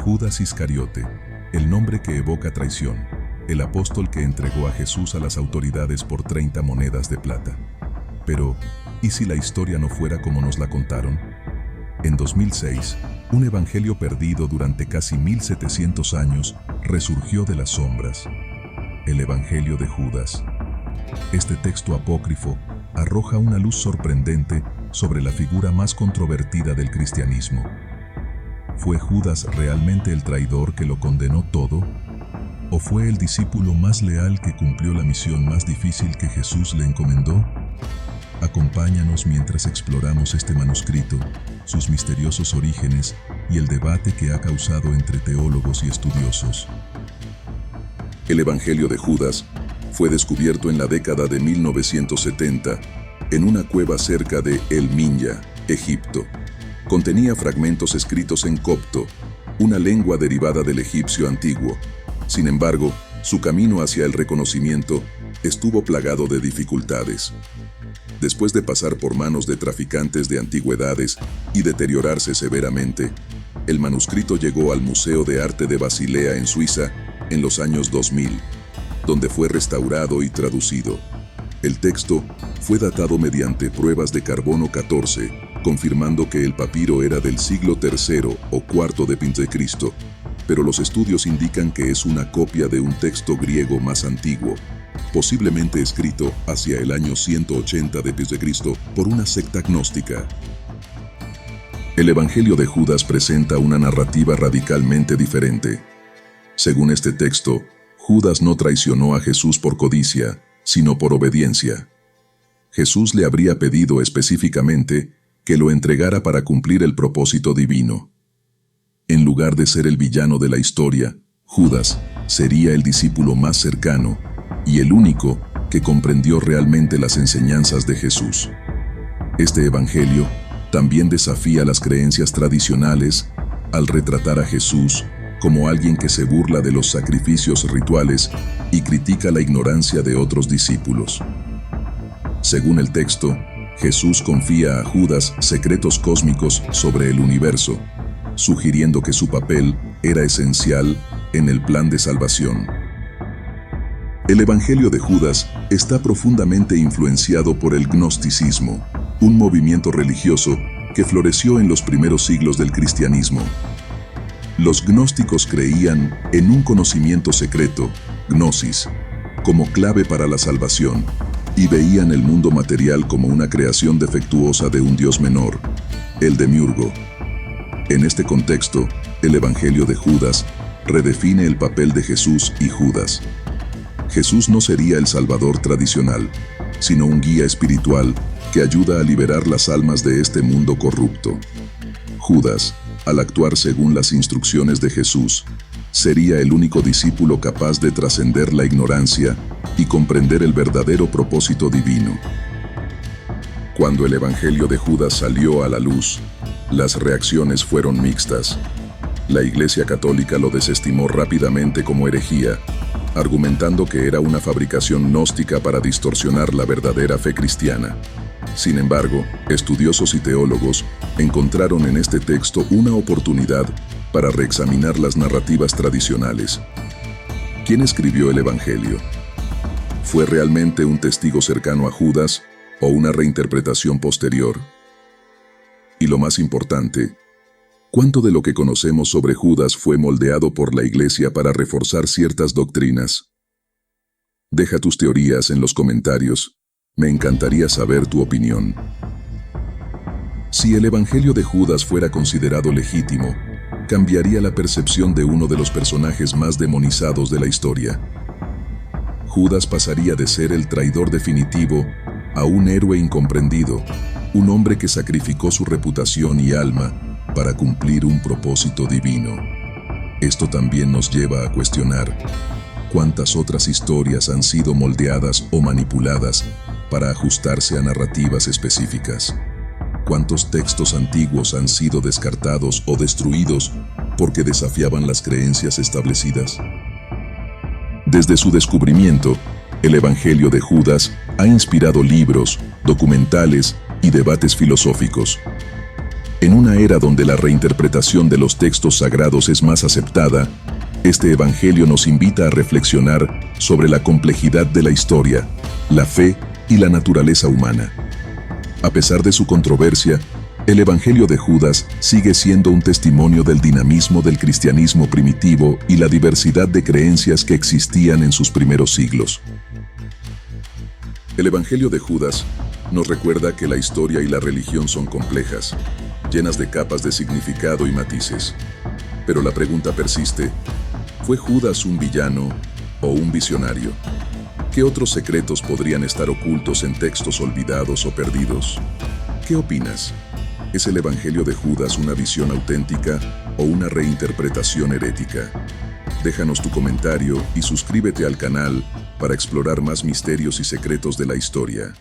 Judas Iscariote, el nombre que evoca traición, el apóstol que entregó a Jesús a las autoridades por 30 monedas de plata. Pero, ¿y si la historia no fuera como nos la contaron? En 2006, un evangelio perdido durante casi 1700 años resurgió de las sombras. El Evangelio de Judas. Este texto apócrifo arroja una luz sorprendente sobre la figura más controvertida del cristianismo. ¿Fue Judas realmente el traidor que lo condenó todo? ¿O fue el discípulo más leal que cumplió la misión más difícil que Jesús le encomendó? Acompáñanos mientras exploramos este manuscrito, sus misteriosos orígenes y el debate que ha causado entre teólogos y estudiosos. El Evangelio de Judas fue descubierto en la década de 1970 en una cueva cerca de El Minya, Egipto. Contenía fragmentos escritos en copto, una lengua derivada del egipcio antiguo. Sin embargo, su camino hacia el reconocimiento estuvo plagado de dificultades. Después de pasar por manos de traficantes de antigüedades y deteriorarse severamente, el manuscrito llegó al Museo de Arte de Basilea en Suiza en los años 2000, donde fue restaurado y traducido. El texto fue datado mediante pruebas de carbono 14, confirmando que el papiro era del siglo III o IV de Cristo, pero los estudios indican que es una copia de un texto griego más antiguo, posiblemente escrito hacia el año 180 d.C. por una secta gnóstica. El Evangelio de Judas presenta una narrativa radicalmente diferente. Según este texto, Judas no traicionó a Jesús por codicia, sino por obediencia. Jesús le habría pedido específicamente que lo entregara para cumplir el propósito divino. En lugar de ser el villano de la historia, Judas sería el discípulo más cercano y el único que comprendió realmente las enseñanzas de Jesús. Este evangelio también desafía las creencias tradicionales al retratar a Jesús como alguien que se burla de los sacrificios rituales y critica la ignorancia de otros discípulos. Según el texto, Jesús confía a Judas secretos cósmicos sobre el universo, sugiriendo que su papel era esencial en el plan de salvación. El Evangelio de Judas está profundamente influenciado por el gnosticismo, un movimiento religioso que floreció en los primeros siglos del cristianismo. Los gnósticos creían en un conocimiento secreto, gnosis, como clave para la salvación, y veían el mundo material como una creación defectuosa de un Dios menor, el demiurgo. En este contexto, el Evangelio de Judas redefine el papel de Jesús y Judas. Jesús no sería el Salvador tradicional, sino un guía espiritual que ayuda a liberar las almas de este mundo corrupto. Judas, al actuar según las instrucciones de Jesús, sería el único discípulo capaz de trascender la ignorancia y comprender el verdadero propósito divino. Cuando el Evangelio de Judas salió a la luz, las reacciones fueron mixtas. La Iglesia Católica lo desestimó rápidamente como herejía, argumentando que era una fabricación gnóstica para distorsionar la verdadera fe cristiana. Sin embargo, estudiosos y teólogos encontraron en este texto una oportunidad para reexaminar las narrativas tradicionales. ¿Quién escribió el Evangelio? ¿Fue realmente un testigo cercano a Judas o una reinterpretación posterior? Y lo más importante, ¿cuánto de lo que conocemos sobre Judas fue moldeado por la Iglesia para reforzar ciertas doctrinas? Deja tus teorías en los comentarios. Me encantaría saber tu opinión. Si el Evangelio de Judas fuera considerado legítimo, cambiaría la percepción de uno de los personajes más demonizados de la historia. Judas pasaría de ser el traidor definitivo a un héroe incomprendido, un hombre que sacrificó su reputación y alma para cumplir un propósito divino. Esto también nos lleva a cuestionar cuántas otras historias han sido moldeadas o manipuladas para ajustarse a narrativas específicas. ¿Cuántos textos antiguos han sido descartados o destruidos porque desafiaban las creencias establecidas? Desde su descubrimiento, el Evangelio de Judas ha inspirado libros, documentales y debates filosóficos. En una era donde la reinterpretación de los textos sagrados es más aceptada, este Evangelio nos invita a reflexionar sobre la complejidad de la historia, la fe y la naturaleza humana. A pesar de su controversia, el Evangelio de Judas sigue siendo un testimonio del dinamismo del cristianismo primitivo y la diversidad de creencias que existían en sus primeros siglos. El Evangelio de Judas nos recuerda que la historia y la religión son complejas, llenas de capas de significado y matices. Pero la pregunta persiste: ¿fue Judas un villano o un visionario? ¿Qué otros secretos podrían estar ocultos en textos olvidados o perdidos? ¿Qué opinas? ¿Es el Evangelio de Judas una visión auténtica o una reinterpretación herética? Déjanos tu comentario y suscríbete al canal para explorar más misterios y secretos de la historia.